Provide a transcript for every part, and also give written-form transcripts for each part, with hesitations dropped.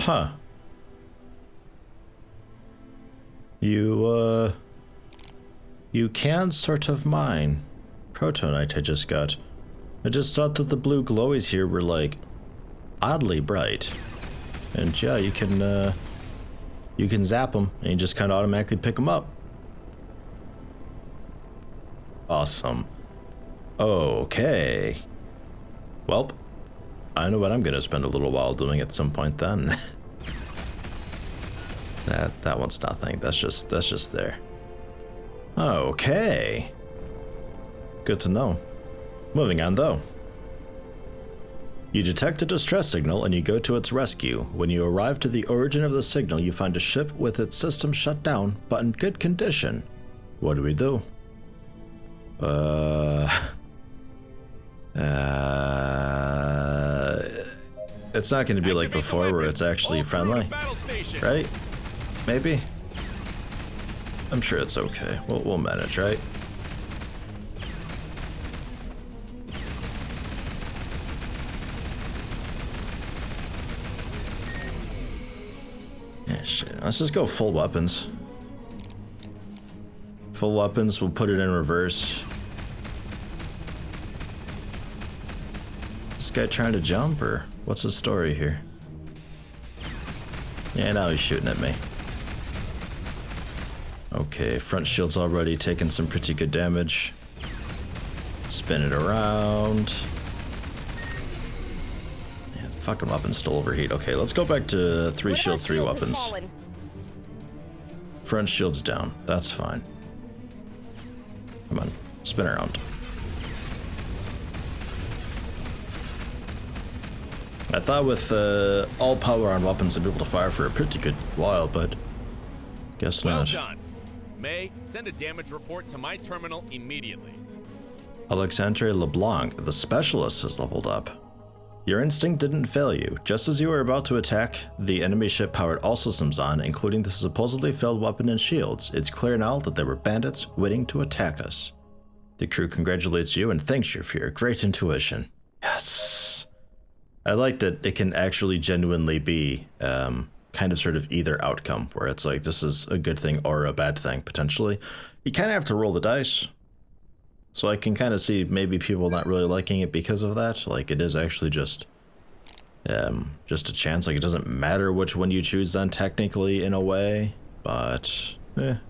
Huh. You can sort of mine. Protonite I just got. I just thought that the blue glowies here were like oddly bright. And yeah, you can zap them and you just kind of automatically pick them up. Awesome. Okay. Welp, I know what I'm gonna spend a little while doing at some point then. That one's nothing. That's just there. Okay. Good to know. Moving on though. You detect a distress signal and you go to its rescue. When you arrive to the origin of the signal, you find a ship with its system shut down, but in good condition. What do we do? It's not going to be like before where it's actually friendly, right? Maybe? I'm sure it's okay. We'll manage, right? Yeah, shit. Let's just go full weapons. Full weapons, we'll put it in reverse. This guy trying to jump, or what's the story here? Yeah, now he's shooting at me. Okay, front shield's already taking some pretty good damage. Spin it around. Yeah, fucking weapons still overheat. Okay, let's go back to 3 shield, 3 weapons. Front shield's down. That's fine. Come on, spin around. I thought with all power on weapons I'd be able to fire for a pretty good while, but guess not. Well done. May, send a damage report to my terminal immediately. Alexandre LeBlanc, the specialist, has leveled up. Your instinct didn't fail you. Just as you were about to attack, the enemy ship powered all systems on, including the supposedly failed weapon and shields. It's clear now that there were bandits waiting to attack us. The crew congratulates you and thanks you for your great intuition. Yes. I like that it can actually genuinely be kind of sort of either outcome, where it's like this is a good thing or a bad thing, potentially. You kind of have to roll the dice. So I can kind of see maybe people not really liking it because of that. Like it is actually just a chance. Like it doesn't matter which one you choose then technically in a way, but I'm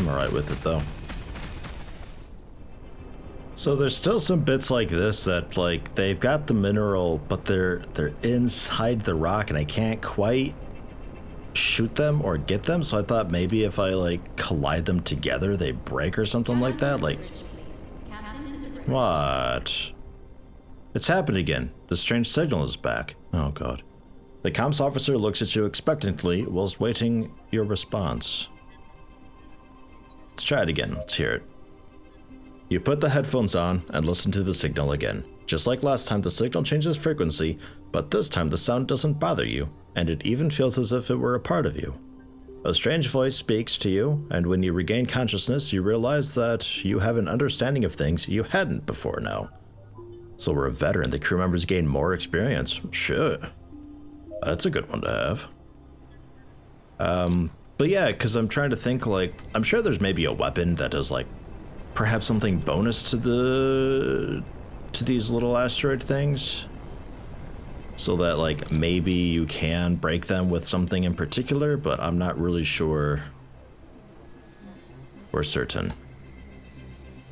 alright with it though. So there's still some bits like this that like they've got the mineral, but they're inside the rock and I can't quite shoot them or get them. So I thought maybe if I like collide them together, they break or something like that. Like what? It's happened again. The strange signal is back. Oh god. The comms officer looks at you expectantly whilst waiting your response. Let's try it again. Let's hear it. You put the headphones on and listen to the signal again. Just like last time, the signal changes frequency, but this time the sound doesn't bother you, and it even feels as if it were a part of you. A strange voice speaks to you, and when you regain consciousness, you realize that you have an understanding of things you hadn't before now. So we're a veteran, the crew members gain more experience. Shit. That's a good one to have. But yeah, because I'm trying to think, like, I'm sure there's maybe a weapon that does, like, perhaps something bonus to these little asteroid things, so that like maybe you can break them with something in particular, but I'm not really sure or certain.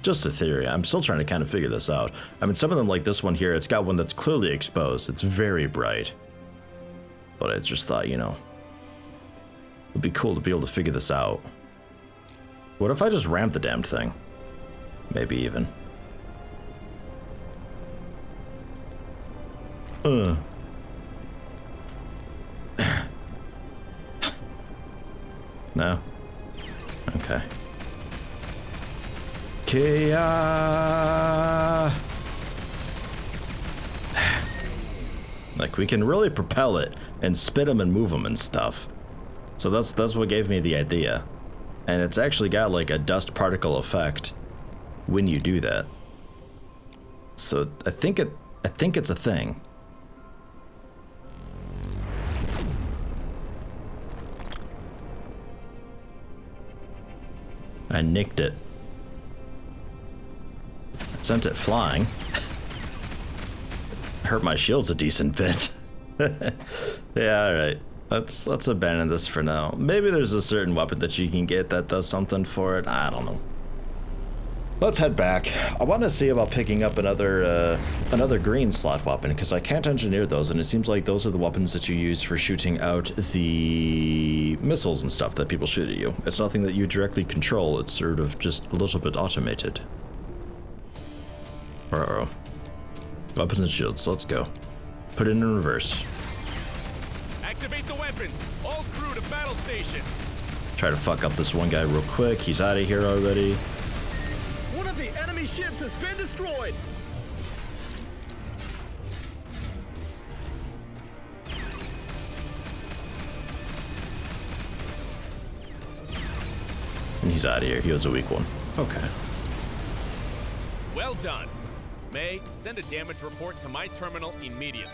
Just a theory. I'm still trying to kind of figure this out. I mean, some of them like this one here, it's got one that's clearly exposed. It's very bright, but I just thought, you know, it'd be cool to be able to figure this out. What if I just rammed the damn thing? Maybe even. No? Okay. Kia! Like, we can really propel it and spin them and move them and stuff. So that's what gave me the idea. And it's actually got like a dust particle effect when you do that. So I think it's a thing. I nicked it. Sent it flying. Hurt my shields a decent bit. Yeah, alright. Let's abandon this for now. Maybe there's a certain weapon that you can get that does something for it. I don't know. Let's head back. I want to see about picking up another green slot weapon, because I can't engineer those, and it seems like those are the weapons that you use for shooting out the missiles and stuff that people shoot at you. It's nothing that you directly control, it's sort of just a little bit automated. Uh-oh. Weapons and shields, let's go. Put it in reverse. Activate the weapons! All crew to battle stations! Try to fuck up this one guy real quick. He's out of here already. One of the enemy ships has been destroyed! And he's out of here. He was a weak one. Okay. Well done. May, send a damage report to my terminal immediately.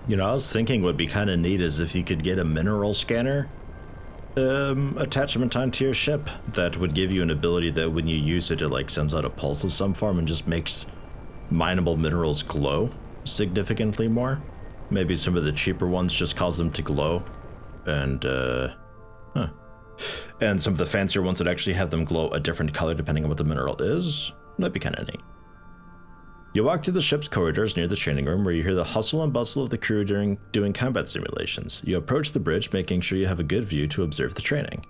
You know, I was thinking what would be kind of neat is if you could get a mineral scanner attachment onto your ship that would give you an ability that when you use it, it like sends out a pulse of some form and just makes mineable minerals glow significantly more. Maybe some of the cheaper ones just cause them to glow, and and some of the fancier ones that actually have them glow a different color depending on what the mineral is. That'd be kind of neat. You walk through the ship's corridors near the training room where you hear the hustle and bustle of the crew doing combat simulations. You approach the bridge, making sure you have a good view to observe the training.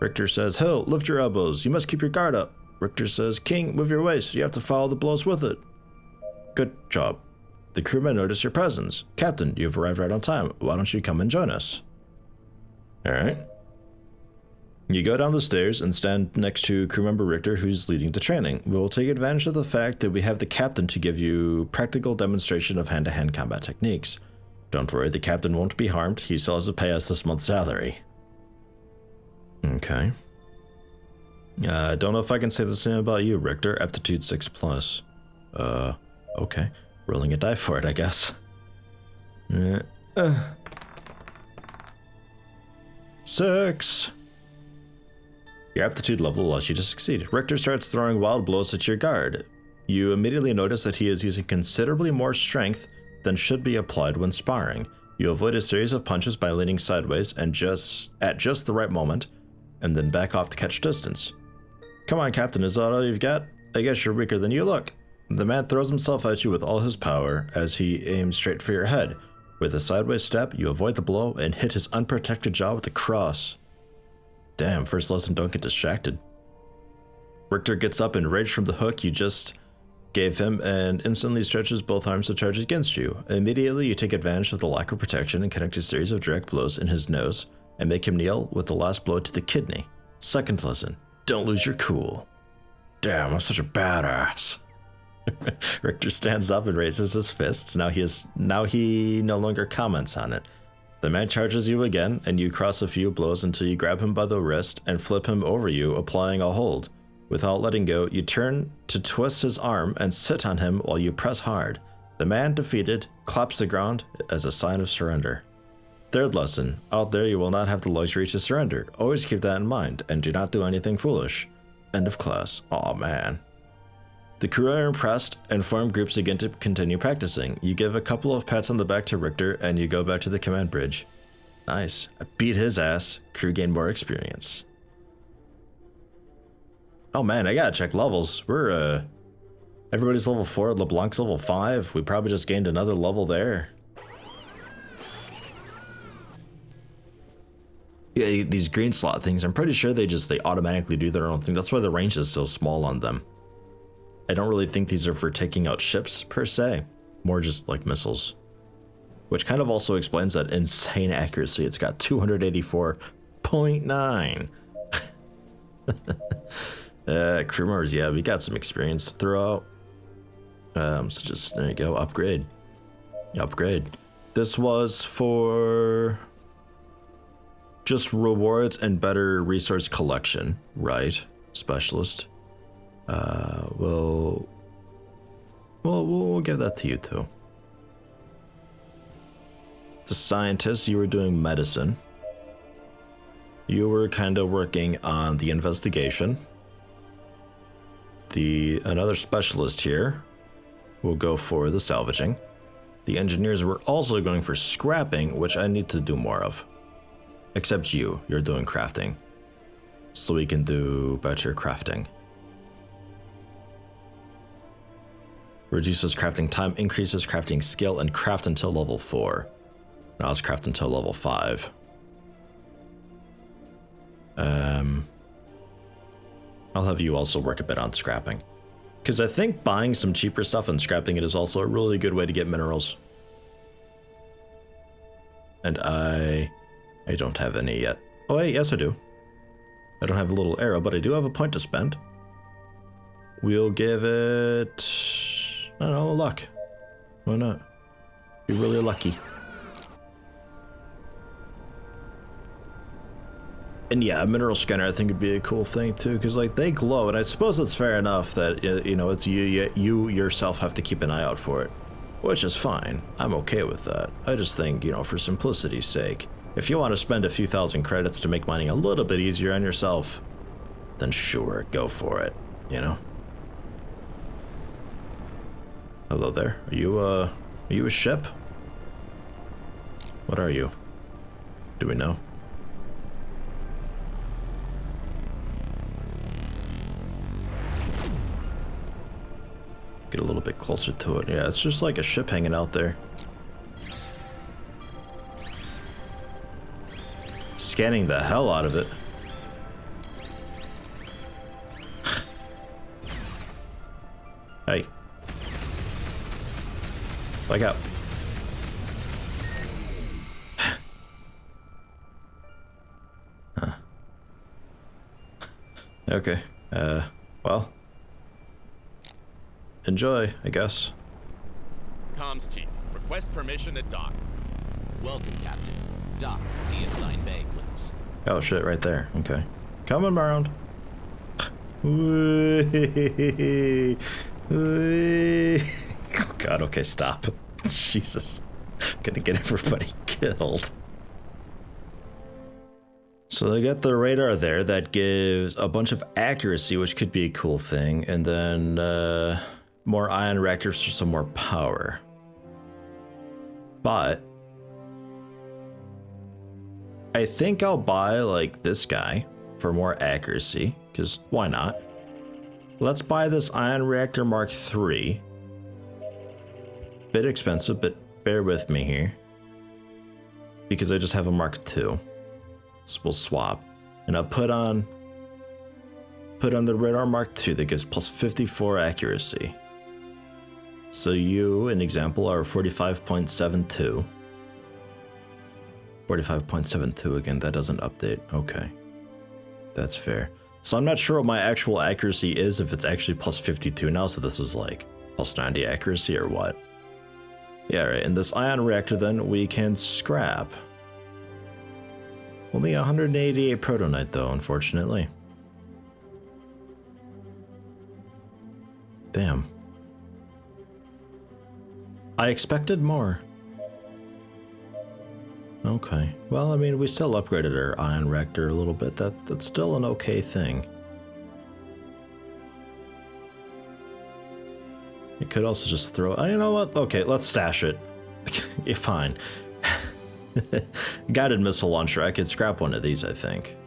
Richter says, "Hill, lift your elbows. You must keep your guard up." Richter says, "King, move your waist. You have to follow the blows with it." Good job. The crewmen notice your presence. "Captain, you've arrived right on time. Why don't you come and join us?" Alright. You go down the stairs and stand next to crew member Richter, who's leading the training. We will take advantage of the fact that we have the captain to give you practical demonstration of hand-to-hand combat techniques. Don't worry, the captain won't be harmed. He still has to pay us this month's salary. Okay. I don't know if I can say the same about you, Richter. Aptitude 6+. Okay. Rolling a die for it, I guess. 6! Your aptitude level allows you to succeed. Richter starts throwing wild blows at your guard. You immediately notice that he is using considerably more strength than should be applied when sparring. You avoid a series of punches by leaning sideways and at just the right moment, and then back off to catch distance. "Come on, Captain, is that all you've got? I guess you're weaker than you look." The man throws himself at you with all his power as he aims straight for your head. With a sideways step, you avoid the blow and hit his unprotected jaw with a cross. Damn, first lesson, don't get distracted. Richter gets up enraged from the hook you just gave him and instantly stretches both arms to charge against you. Immediately, you take advantage of the lack of protection and connect a series of direct blows in his nose and make him kneel with the last blow to the kidney. Second lesson, don't lose your cool. Damn, I'm such a badass. Richter stands up and raises his fists. Now he no longer comments on it. The man charges you again, and you cross a few blows until you grab him by the wrist and flip him over you, applying a hold. Without letting go, you turn to twist his arm and sit on him while you press hard. The man, defeated, claps the ground as a sign of surrender. Third lesson, out there you will not have the luxury to surrender. Always keep that in mind, and do not do anything foolish. End of class. Aw, man. The crew are impressed and form groups again to continue practicing. You give a couple of pats on the back to Richter and you go back to the command bridge. Nice. I beat his ass. Crew gained more experience. Oh man, I gotta check levels. We're, everybody's level 4, LeBlanc's level 5. We probably just gained another level there. Yeah, these green slot things, I'm pretty sure they automatically do their own thing. That's why the range is so small on them. I don't really think these are for taking out ships, per se. More just like missiles. Which kind of also explains that insane accuracy. It's got 284.9. Crew members, yeah, we got some experience to throw out. So just, there you go, upgrade. Upgrade. This was for just rewards and better resource collection, right? Specialist. We'll give that to you too. The scientist, you were doing medicine. You were kind of working on the investigation. Another specialist here will go for the salvaging. The engineers were also going for scrapping, which I need to do more of. Except you're doing crafting. So we can do better crafting. Reduces crafting time, increases crafting skill, and craft until level 4. Now let's craft until level 5. I'll have you also work a bit on scrapping. Because I think buying some cheaper stuff and scrapping it is also a really good way to get minerals. And I don't have any yet. Oh wait, yes I do. I don't have a little arrow, but I do have a point to spend. We'll give it, I don't know, luck. Why not? Be really lucky. And yeah, a mineral scanner I think would be a cool thing too, because like they glow, and I suppose it's fair enough that you know it's you yourself have to keep an eye out for it, which is fine. I'm okay with that. I just think, you know, for simplicity's sake, if you want to spend a few thousand credits to make mining a little bit easier on yourself, then sure, go for it. You know. Hello there. Are you a ship? What are you? Do we know? Get a little bit closer to it. Yeah, it's just like a ship hanging out there. Scanning the hell out of it. Hey. Wake up. Huh. Okay. Well. Enjoy, I guess. Comms chief, request permission to dock. Welcome, Captain. Dock, the assigned bay, please. Oh shit, right there. Okay. Coming around. Oh god, okay, stop. Jesus. Gonna get everybody killed. So they got the radar there that gives a bunch of accuracy, which could be a cool thing, and then more ion reactors for some more power. But I think I'll buy like this guy for more accuracy, because why not? Let's buy this ion reactor Mark III. Bit expensive, but bear with me here, because I just have a Mark II. So we'll swap, and I'll put on the radar Mark II that gives plus 54 accuracy. So you, an example, are 45.72. 45.72 again, that doesn't update. Okay. That's fair. So I'm not sure what my actual accuracy is, if it's actually plus 52 now, so this is like plus 90 accuracy or what. Yeah, right, in this ion reactor then we can scrap. Only 188 protonite though, unfortunately. Damn. I expected more. Okay. Well, I mean, we still upgraded our ion reactor a little bit. That's still an okay thing. You could also just throw... Oh, you know what? Okay, let's stash it. You're fine. Guided missile launcher. I could scrap one of these, I think.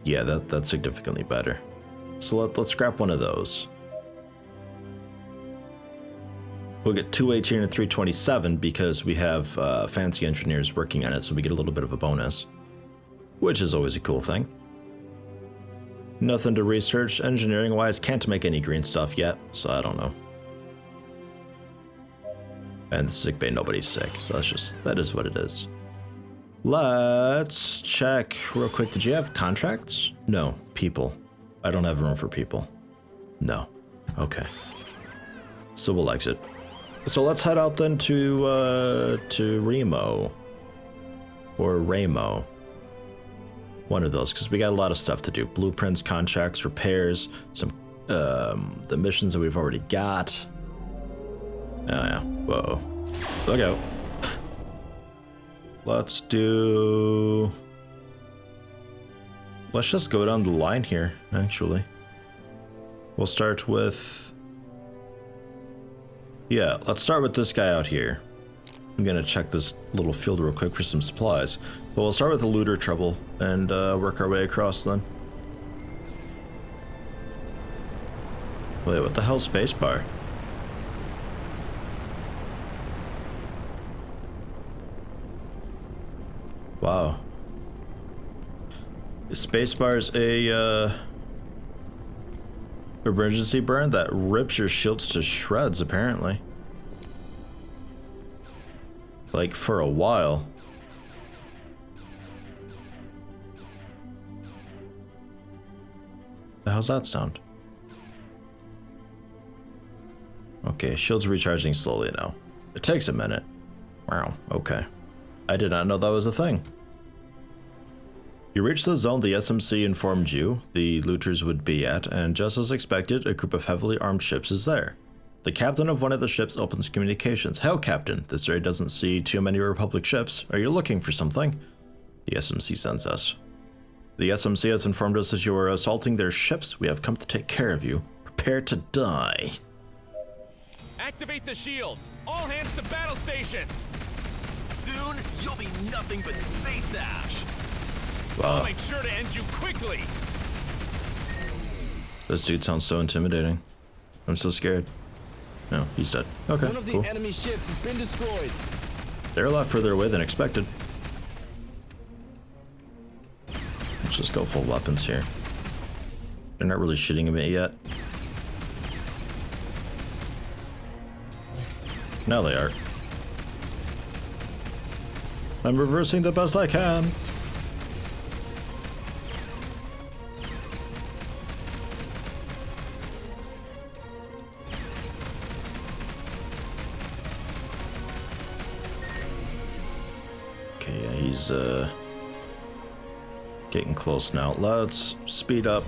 Yeah, that's significantly better. So let's scrap one of those. We'll get 218 and 327 because we have fancy engineers working on it, so we get a little bit of a bonus, which is always a cool thing. Nothing to research engineering-wise. Can't make any green stuff yet, so I don't know. And the sick bay, nobody's sick, so that is what it is. Let's check real quick. Did you have contracts? No. People. I don't have room for people. No. Okay. So we'll exit. So let's head out then to Remo. Or Ramo. One of those, because we got a lot of stuff to do. Blueprints, contracts, repairs, some the missions that we've already got. Oh yeah, whoa. Look out. Let's just go down the line here, actually. We'll start with... Yeah, let's start with this guy out here. I'm gonna check this little field real quick for some supplies. But we'll start with the looter trouble and work our way across then. Wait, what the hell, spacebar? Wow. The spacebar is a emergency burn that rips your shields to shreds, apparently. Like, for a while. How's that sound? Okay, shields recharging slowly now. It takes a minute. Wow, okay. I did not know that was a thing. You reached the zone the SMC informed you the looters would be at, and just as expected, a group of heavily armed ships is there. The captain of one of the ships opens communications. Hail, Captain. This area doesn't see too many Republic ships. Are you looking for something? The SMC sends us. The SMC has informed us that you are assaulting their ships. We have come to take care of you. Prepare to die. Activate the shields! All hands to battle stations! Soon, you'll be nothing but space ash. I'll make sure to end you quickly! This dude sounds so intimidating. I'm so scared. No, he's dead. Okay, One of the cool. enemy ships has been destroyed. They're a lot further away than expected. Let's just go full weapons here. They're not really shooting at me yet. Now they are. I'm reversing the best I can. Okay, yeah, he's getting close now. Let's speed up.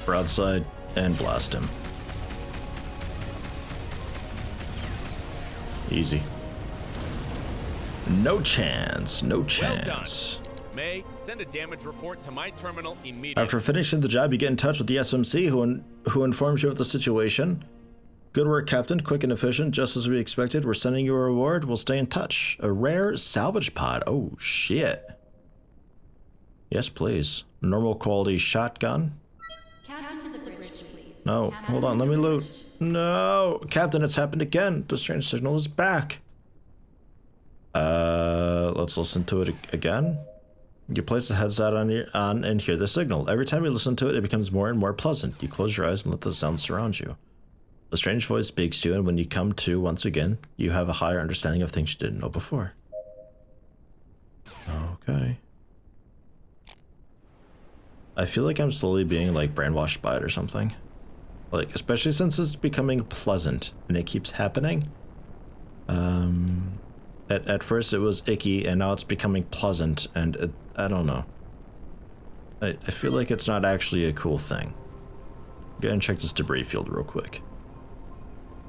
Broadside and blast him. Easy. No chance, no chance. Well done. May, send a damage report to my terminal immediately. After finishing the job, you get in touch with the SMC who informs you of the situation. Good work, Captain. Quick and efficient, just as we expected. We're sending you a reward. We'll stay in touch. A rare salvage pod. Oh, shit. Yes, please. Normal quality shotgun. Captain to the bridge, please. No, hold on, let me loot. No, Captain, it's happened again. The strange signal is back. Let's listen to it again. You place the headset on and hear the signal. Every time you listen to it, it becomes more and more pleasant. You close your eyes and let the sound surround you. The strange voice speaks to you, and when you come to once again, you have a higher understanding of things you didn't know before. Okay. I feel like I'm slowly being like brainwashed by it or something. Like, especially since it's becoming pleasant and it keeps happening. At first it was icky and now it's becoming pleasant, and I don't know. I feel like it's not actually a cool thing. Go and check this debris field real quick.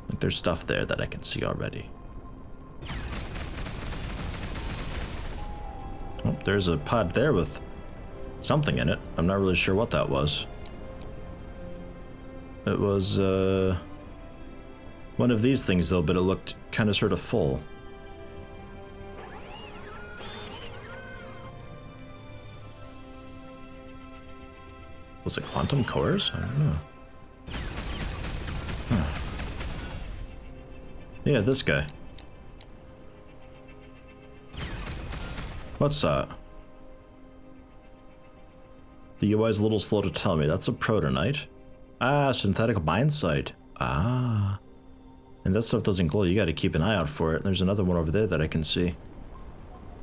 Like, there's stuff there that I can see already. Oh, there's a pod there with something in it. I'm not really sure what that was. It was one of these things though, but it looked kind of sort of full. Was it quantum cores? I don't know. Huh. Yeah, this guy. What's that? The UI is a little slow to tell me. That's a protonite. Ah, synthetic mine site. Ah. And that stuff doesn't glow. You gotta keep an eye out for it. There's another one over there that I can see.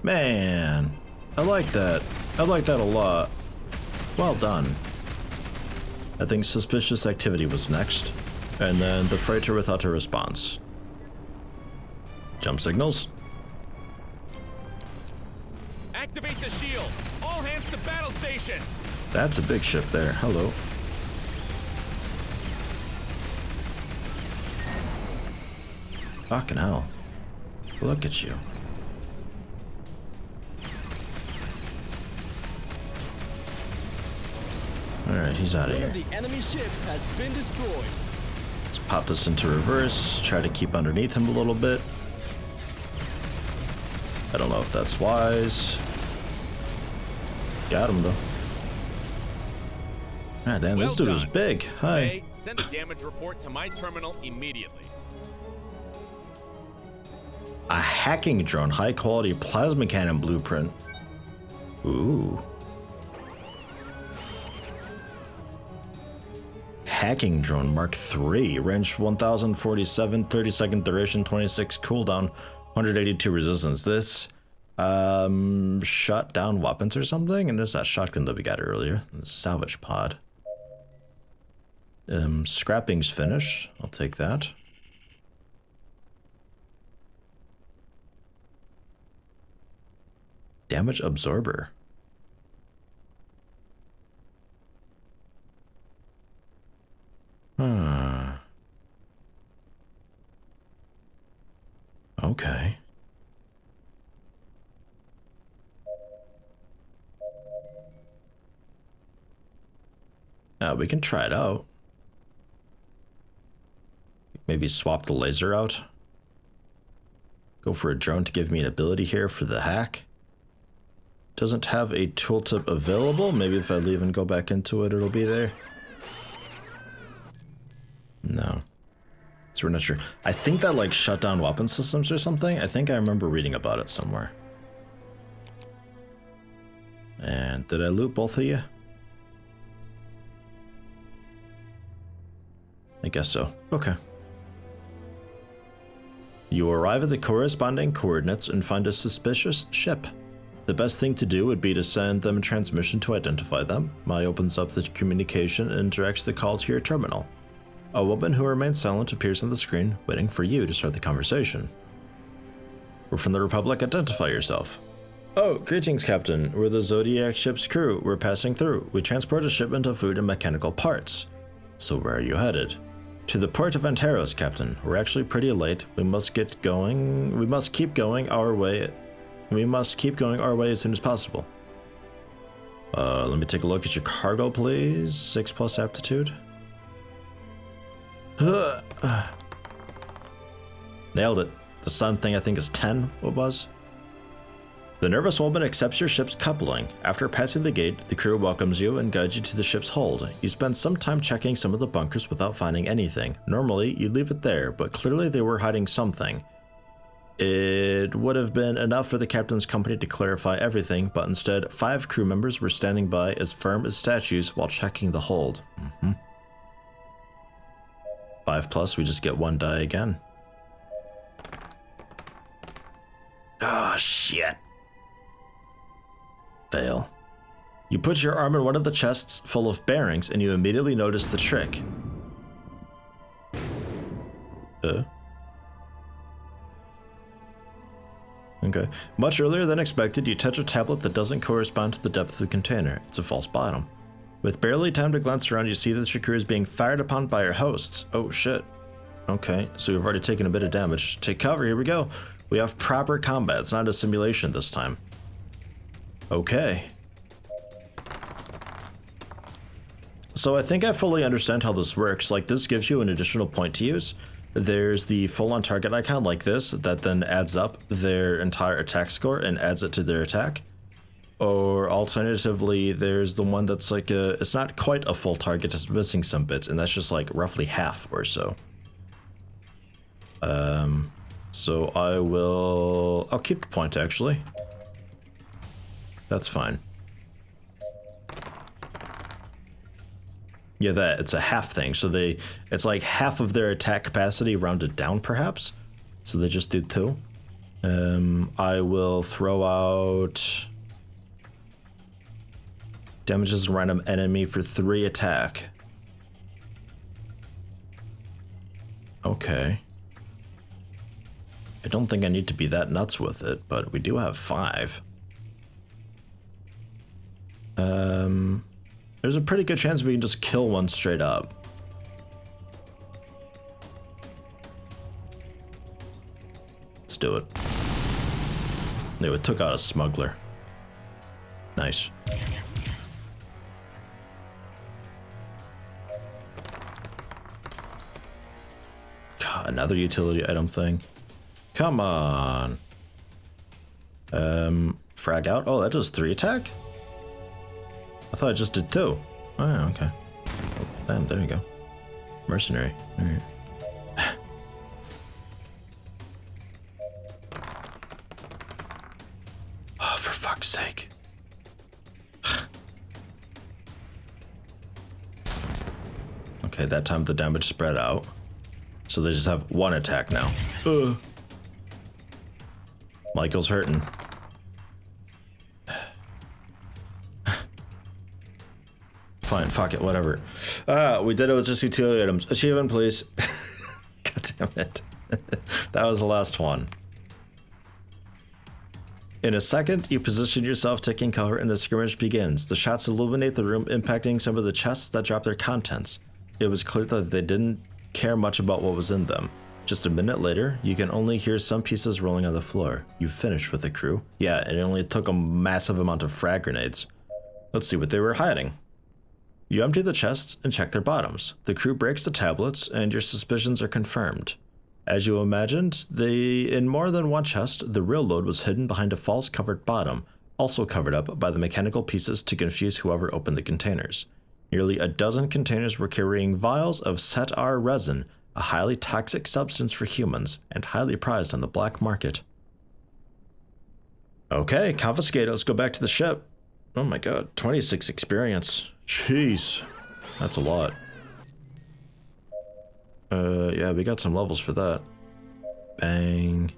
Man, I like that. I like that a lot. Well done. I think suspicious activity was next. And then the freighter without a response. Jump signals. Activate the shields! All hands to battle stations! That's a big ship there. Hello. Fucking hell. Look at you. Alright, he's out of One here. of the enemy ships has been destroyed. Let's pop this into reverse, try to keep underneath him a little bit. I don't know if that's wise. Got him though. Ah, damn, this dude was big. Hi. Hey, send a damage report to my terminal immediately. A hacking drone, high quality plasma cannon blueprint. Ooh. Hacking drone Mark III, range 1047, 30-second duration, 26 cooldown, 182 resistance. This shut down weapons or something, and there's that shotgun that we got earlier, the salvage pod. Scrapping's finished. I'll take that. Damage absorber. Okay. We can try it out. Maybe swap the laser out. Go for a drone to give me an ability here for the hack. Doesn't have a tooltip available. Maybe if I leave and go back into it, it'll be there. No. So we're not sure. I think that like shut down weapon systems or something. I think I remember reading about it somewhere. And did I loot both of you? I guess so. Okay. You arrive at the corresponding coordinates and find a suspicious ship. The best thing to do would be to send them a transmission to identify them. Mai opens up the communication and directs the call to your terminal. A woman who remains silent appears on the screen, waiting for you to start the conversation. We're from the Republic, identify yourself. Oh, greetings, Captain. We're the Zodiac ship's crew. We're passing through. We transport a shipment of food and mechanical parts. So where are you headed? To the port of Antaros, Captain. We're actually pretty late. We must get going. We must keep going our way. We must keep going our way as soon as possible. Let me take a look at your cargo, please. 6+ aptitude. Nailed it. The sun thing I think is 10, what was? The nervous woman accepts your ship's coupling. After passing the gate, the crew welcomes you and guides you to the ship's hold. You spend some time checking some of the bunkers without finding anything. Normally, you'd leave it there, but clearly they were hiding something. It would have been enough for the captain's company to clarify everything, but instead, 5 crew members were standing by as firm as statues while checking the hold. 5+, we just get 1 die again. Ah, shit. Fail. You put your arm in one of the chests full of bearings and you immediately notice the trick. Okay. Much earlier than expected, you touch a tablet that doesn't correspond to the depth of the container. It's a false bottom. With barely time to glance around, you see that your crew is being fired upon by your hosts. Oh shit. Okay, so we've already taken a bit of damage. Take cover, here we go. We have proper combat, it's not a simulation this time. Okay. So I think I fully understand how this works. Like, this gives you an additional point to use. There's the full-on target icon like this that then adds up their entire attack score and adds it to their attack. Or alternatively, there's the one that's like it's not quite a full target, it's missing some bits, and that's just like roughly half or so. So I'll keep the point actually. That's fine. Yeah, it's a half thing. So it's like half of their attack capacity rounded down perhaps. So they just do 2. I will throw out damages a random enemy for 3 attack. Okay. I don't think I need to be that nuts with it, but we do have 5. There's a pretty good chance we can just kill one straight up. Let's do it. No, it took out a smuggler. Nice. God, another utility item thing. Come on. Frag out. Oh, that does 3 attack? I thought I just did 2. Oh, yeah, okay. Oh, damn, there you go. Mercenary. All right. Oh, for fuck's sake. Okay, that time the damage spread out. So they just have 1 attack now. Michael's hurting. Fine, fuck it, whatever. We did it with just utility items. Achievement, please. God damn it. That was the last one. In a second, you position yourself taking cover and the skirmish begins. The shots illuminate the room, impacting some of the chests that drop their contents. It was clear that they didn't care much about what was in them. Just a minute later, you can only hear some pieces rolling on the floor. You've finished with the crew. Yeah, it only took a massive amount of frag grenades. Let's see what they were hiding. You empty the chests and check their bottoms. The crew breaks the tablets, and your suspicions are confirmed. As you imagined, in more than one chest, the real load was hidden behind a false covered bottom, also covered up by the mechanical pieces to confuse whoever opened the containers. Nearly a dozen containers were carrying vials of setar resin, a highly toxic substance for humans, and highly prized on the black market. Okay, confiscate. Let's go back to the ship. Oh my god, 26 experience. Jeez, that's a lot. Yeah, we got some levels for that. Bang.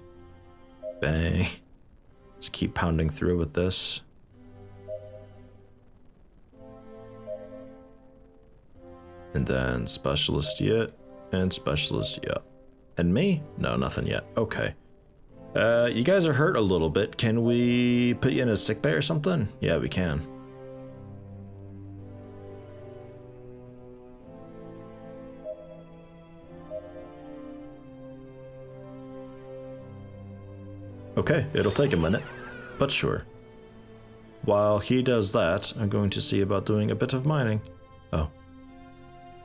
Bang. Just keep pounding through with this. And then specialist yet, and specialist yet. And me? No, nothing yet. Okay. You guys are hurt a little bit. Can we put you in a sick bay or something? Yeah, we can. Okay, it'll take a minute, but sure. While he does that, I'm going to see about doing a bit of mining. Oh.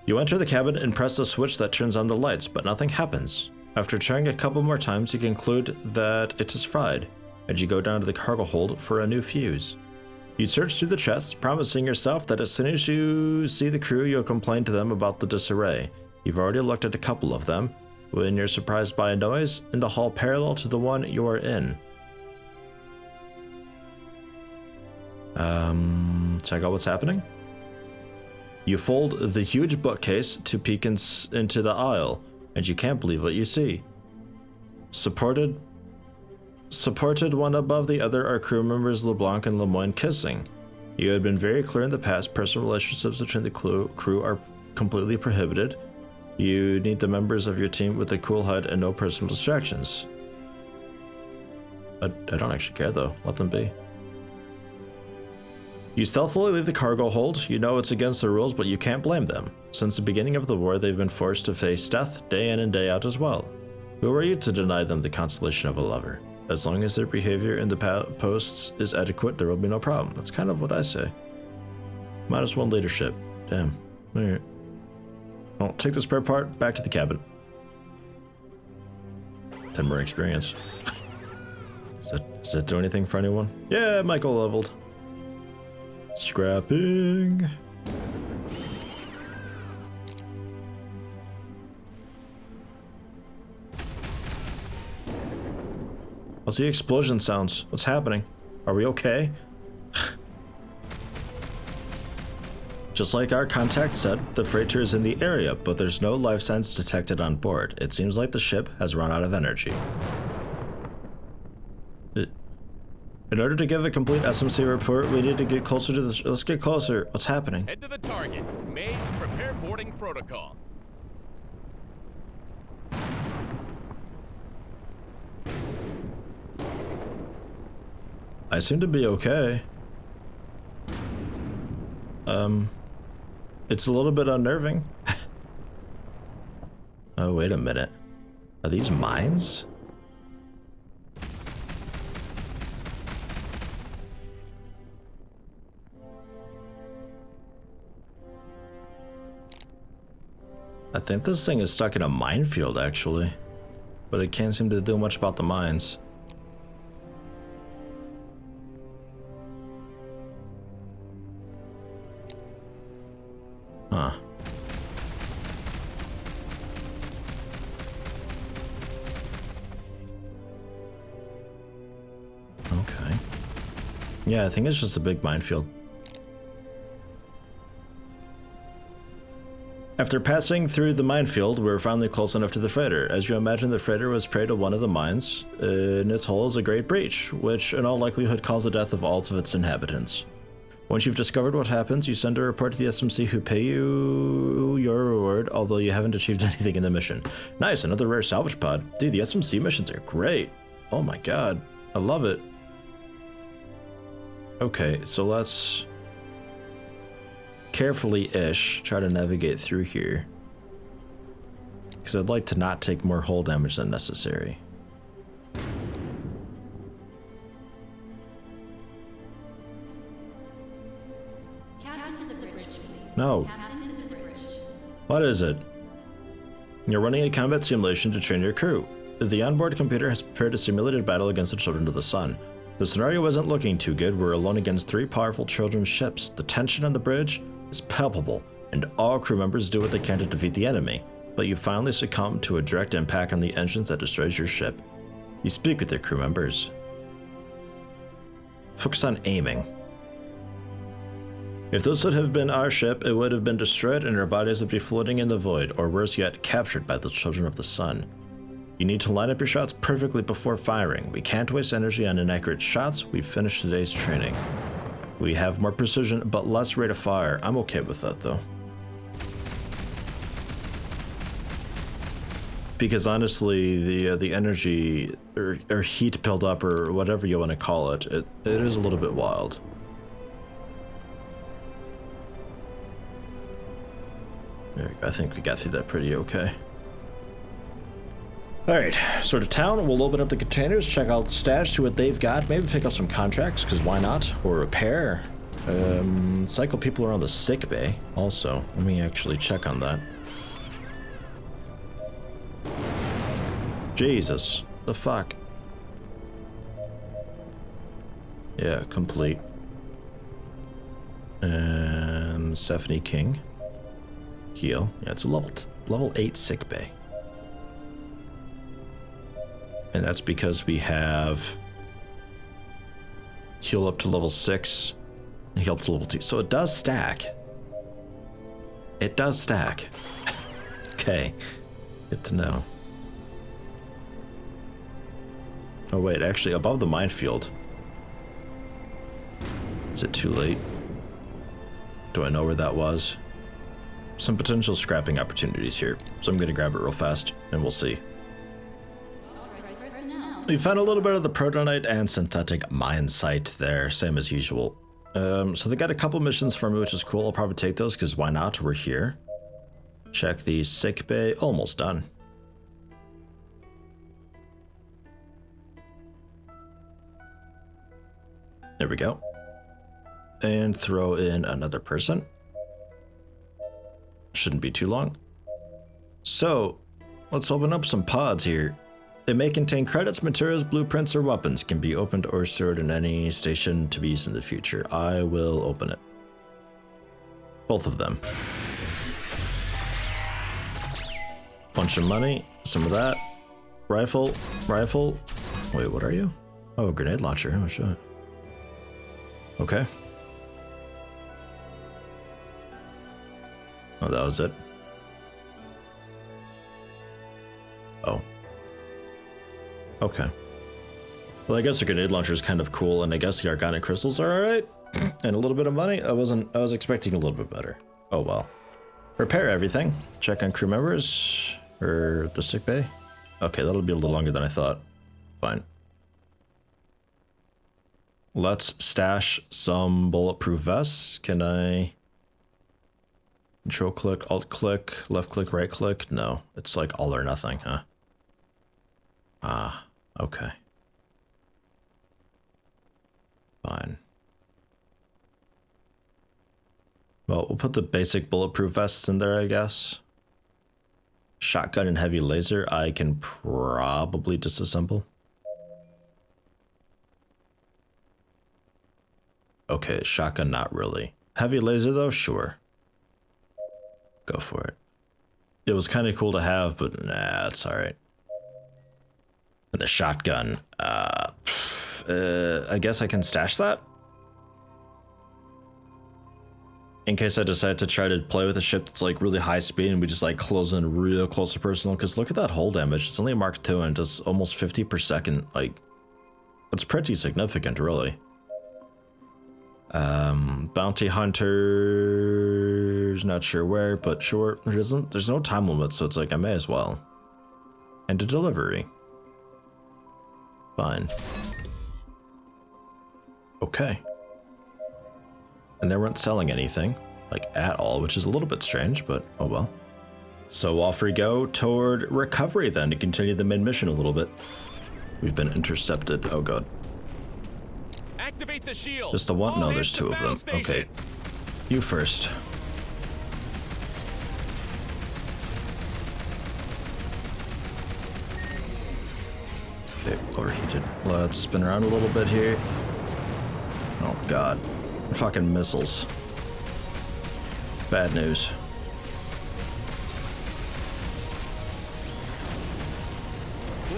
You enter the cabin and press the switch that turns on the lights, but nothing happens. After trying a couple more times, you conclude that it is fried, and you go down to the cargo hold for a new fuse. You search through the chests, promising yourself that as soon as you see the crew, you'll complain to them about the disarray. You've already looked at a couple of them, when you're surprised by a noise in the hall parallel to the one you are in. Check out what's happening. You fold the huge bookcase to peek into the aisle, and you can't believe what you see. Supported one above the other are crew members LeBlanc and Lemoyne kissing. You had been very clear in the past, personal relationships between the crew are completely prohibited. You need the members of your team with a cool head and no personal distractions. I don't actually care though, let them be. You stealthily leave the cargo hold. You know it's against the rules, but you can't blame them. Since the beginning of the war, they've been forced to face death day in and day out as well. Who are you to deny them the consolation of a lover? As long as their behavior in the posts is adequate, there will be no problem. That's kind of what I say. -1 leadership. Damn. Alright. Well, take the spare part back to the cabin. 10 more experience. Does that do anything for anyone? Yeah, Michael leveled. Scrapping. What's the explosion sounds? What's happening? Are we okay? Just like our contact said, the freighter is in the area, but there's no life signs detected on board. It seems like the ship has run out of energy. In order to give a complete SMC report, we need to get closer to the... Let's get closer. What's happening? Head to the target. May prepare boarding protocol. I seem to be okay. It's a little bit unnerving. Oh, wait a minute. Are these mines? I think this thing is stuck in a minefield, actually. But it can't seem to do much about the mines. Huh. Okay. Yeah, I think it's just a big minefield. After passing through the minefield, we were finally close enough to the freighter. As you imagine, the freighter was prey to one of the mines. In its hull is a great breach, which in all likelihood caused the death of all of its inhabitants. Once you've discovered what happens, you send a report to the SMC who pay you your reward, although you haven't achieved anything in the mission. Nice, another rare salvage pod. Dude, the SMC missions are great. Oh my god, I love it. Okay, so let's carefully-ish try to navigate through here. Because I'd like to not take more hull damage than necessary. Captain to the bridge, please. No. Captain to the bridge. What is it? You're running a combat simulation to train your crew. The onboard computer has prepared a simulated battle against the Children of the Sun. The scenario isn't looking too good. We're alone against 3 powerful children's ships. The tension on the bridge is palpable, and all crew members do what they can to defeat the enemy. But you finally succumb to a direct impact on the engines that destroys your ship. You speak with your crew members. Focus on aiming. If this would have been our ship, it would have been destroyed and our bodies would be floating in the void, or worse yet, captured by the Children of the Sun. You need to line up your shots perfectly before firing. We can't waste energy on inaccurate shots. We've finished today's training. We have more precision, but less rate of fire. I'm okay with that, though. Because honestly, the energy or heat buildup or whatever you want to call it, it is a little bit wild. There we go. I think we got through that pretty okay. Alright, so to town, we'll open up the containers, check out the stash, see what they've got, maybe pick up some contracts, because why not? Or repair. Cycle people around the sick bay, also. Let me actually check on that. Jesus, the fuck? Yeah, complete. And Stephanie King. Heal. Yeah, it's a level 8 sick bay. And that's because we have heal up to level 6 and heal up to level 2. So it does stack. It does stack. Okay. Good to know. Oh wait, actually above the minefield. Is it too late? Do I know where that was? Some potential scrapping opportunities here. So I'm gonna grab it real fast and we'll see. We found a little bit of the protonite and synthetic Mayan site there, same as usual. So they got a couple missions for me, which is cool. I'll probably take those because why not? We're here. Check the sick bay. Almost done. There we go. And throw in another person. Shouldn't be too long. So let's open up some pods here. They may contain credits, materials, blueprints, or weapons. Can be opened or stored in any station to be used in the future. I will open it. Both of them. Bunch of money. Some of that. Rifle. Rifle. Wait, what are you? Oh, grenade launcher. Oh, shit. Okay. Oh, that was it. Oh. Okay. Well, I guess the grenade launcher is kind of cool, and I guess the organic crystals are alright. And a little bit of money. I was expecting a little bit better. Oh well. Repair everything. Check on crew members. Or the sick bay. Okay, that'll be a little longer than I thought. Fine. Let's stash some bulletproof vests. Can I control click, alt click, left click, right click? No, it's like all or nothing, huh? Ah, okay. Fine. Well, we'll put the basic bulletproof vests in there, I guess. Shotgun and heavy laser I can probably disassemble. Okay, shotgun not really. Heavy laser though, sure. Go for it. It was kind of cool to have, but nah, it's alright. And a shotgun. I guess I can stash that? In case I decide to try to play with a ship that's like really high speed and we just like close in real close to personal. Because look at that hull damage. It's only a Mark II and it does almost 50 per second. Like, that's pretty significant, really. Bounty hunters, not sure where, but sure. There's no time limit, so it's like I may as well. And a delivery. Fine. Okay. And they weren't selling anything, like at all, which is a little bit strange, but oh well. So off we go toward recovery then to continue the main mission a little bit. We've been intercepted. Oh god. Activate the shield. Just the one? All No, hands there's to two of them. battle Okay. stations. You first. Okay, overheated. Let's spin around a little bit here. Oh god. Fucking missiles. Bad news.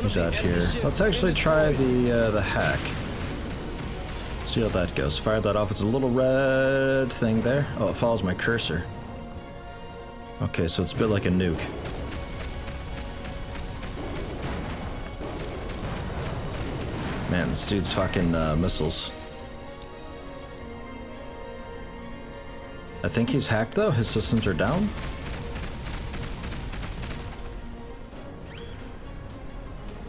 He's out here. Let's actually try the hack. See how that goes. Fire that off. It's a little red thing there. Oh, it follows my cursor. Okay, so it's a bit like a nuke. Man, this dude's fucking missiles. I think he's hacked though. His systems are down.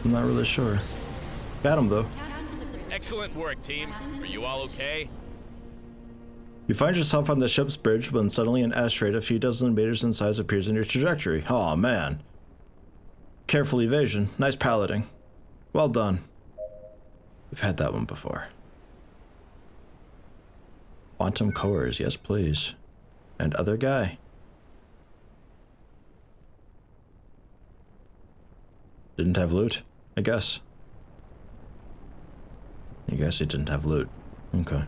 I'm not really sure. Got him though. Excellent work, team. Are you all okay? You find yourself on the ship's bridge when suddenly an asteroid a few dozen meters in size appears in your trajectory. Aw, man. Careful evasion. Nice piloting. Well done. We've had that one before. Quantum cores, yes please. And other guy. Didn't have loot, I guess. I guess he didn't have loot. Okay.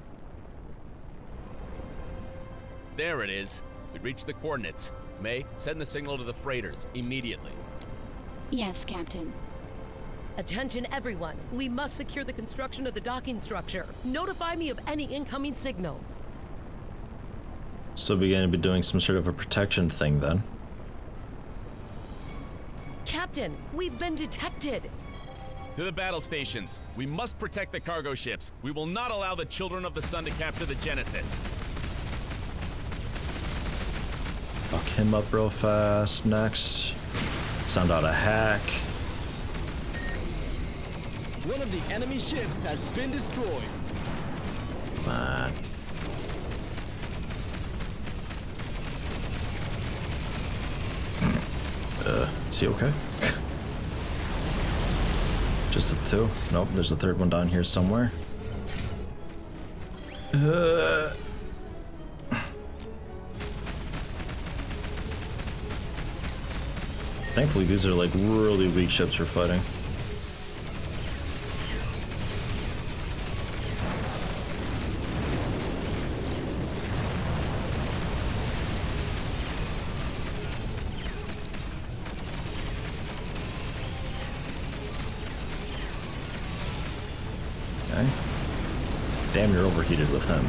There it is. We reached the coordinates. May, send the signal to the freighters immediately. Yes, Captain. Attention everyone. We must secure the construction of the docking structure. Notify me of any incoming signal. So we're going to be doing some sort of a protection thing then. Captain, we've been detected. To the battle stations. We must protect the cargo ships. We will not allow the Children of the Sun to capture the Genesis. Fuck him up real fast. Next. Sound out a hack. One of the enemy ships has been destroyed. Man. Is he okay? Just the two? Nope, there's a third one down here somewhere. Thankfully, these are like really weak ships for fighting. Okay. Damn, you're overheated with him.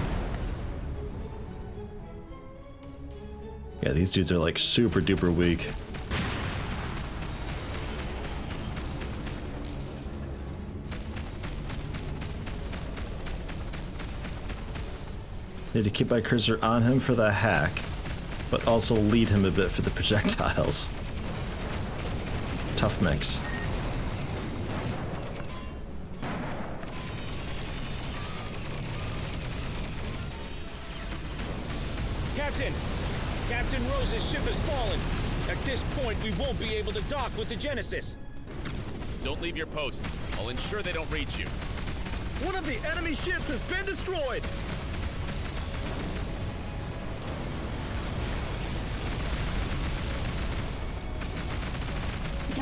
Yeah, these dudes are like super duper weak. Need to keep my cursor on him for the hack, but also lead him a bit for the projectiles. Tough mix. Captain! Captain Rose's ship has fallen. At this point, we won't be able to dock with the Genesis. Don't leave your posts. I'll ensure they don't reach you. One of the enemy ships has been destroyed.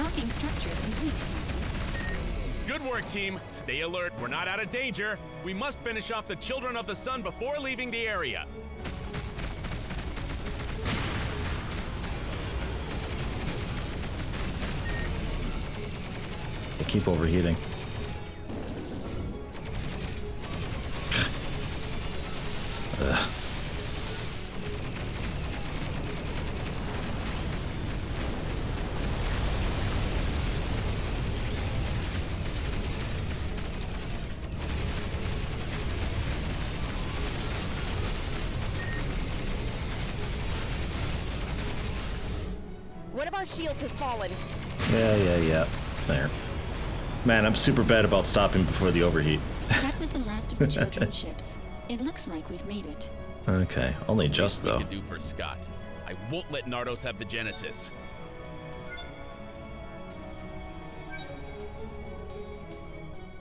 Docking structure complete, Captain. Good work, team. Stay alert. We're not out of danger. We must finish off the Children of the Sun before leaving the area. They keep overheating. Ugh. One of our shields has fallen. Yeah. There. Man, I'm super bad about stopping before the overheat. That was the last of the children's ships. It looks like we've made it. Okay, only just though. We can do for Scott. I won't let Nardos have the Genesis.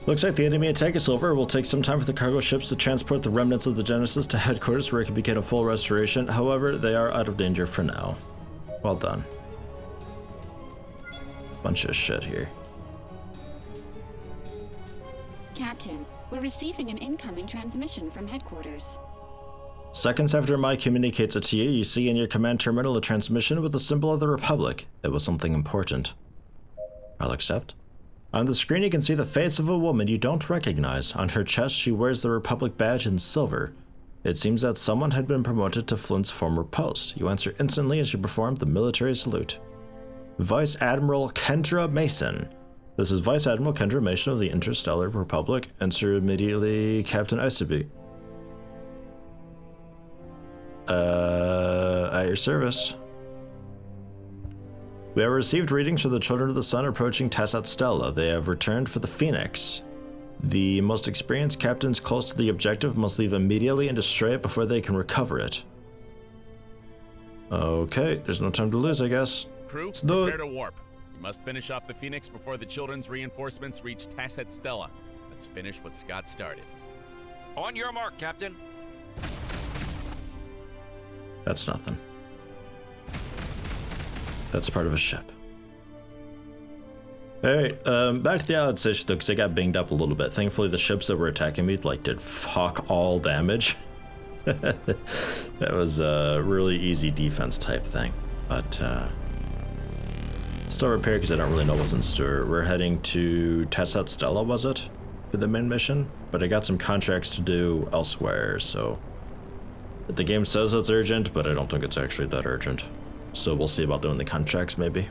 Looks like the enemy attack is over. It will take some time for the cargo ships to transport the remnants of the Genesis to headquarters where it can begin a full restoration. However, they are out of danger for now. Well done. Bunch of shit here. Captain, we're receiving an incoming transmission from headquarters. Seconds after Mai communicates it to you, you see in your command terminal a transmission with the symbol of the Republic. It was something important. I'll accept. On the screen you can see the face of a woman you don't recognize. On her chest she wears the Republic badge in silver. It seems that someone had been promoted to Flint's former post. You answer instantly as you perform the military salute. Vice Admiral Kendra Mason. This is Vice Admiral Kendra Mason of the Interstellar Republic. Answer immediately, Captain Isaby. At your service. We have received readings from the Children of the Sun approaching Tessat Stella. They have returned for the Phoenix. The most experienced captains close to the objective must leave immediately and destroy it before they can recover it. Okay, there's no time to lose, I guess. Crew, do it. prepare to warp. We must finish off the Phoenix before the Children's reinforcements reach Tessat Stella. Let's finish what Scott started. On your mark, Captain. That's nothing. That's part of a ship. Alright, back to the Allied station though, because I got banged up a little bit. Thankfully the ships that were attacking me did fuck all damage. That was a really easy defense type thing. But still repair because I don't really know what's in store. We're heading to Tessat Stella, was it? For the main mission? But I got some contracts to do elsewhere, so the game says it's urgent, but I don't think it's actually that urgent. So we'll see about doing the contracts maybe.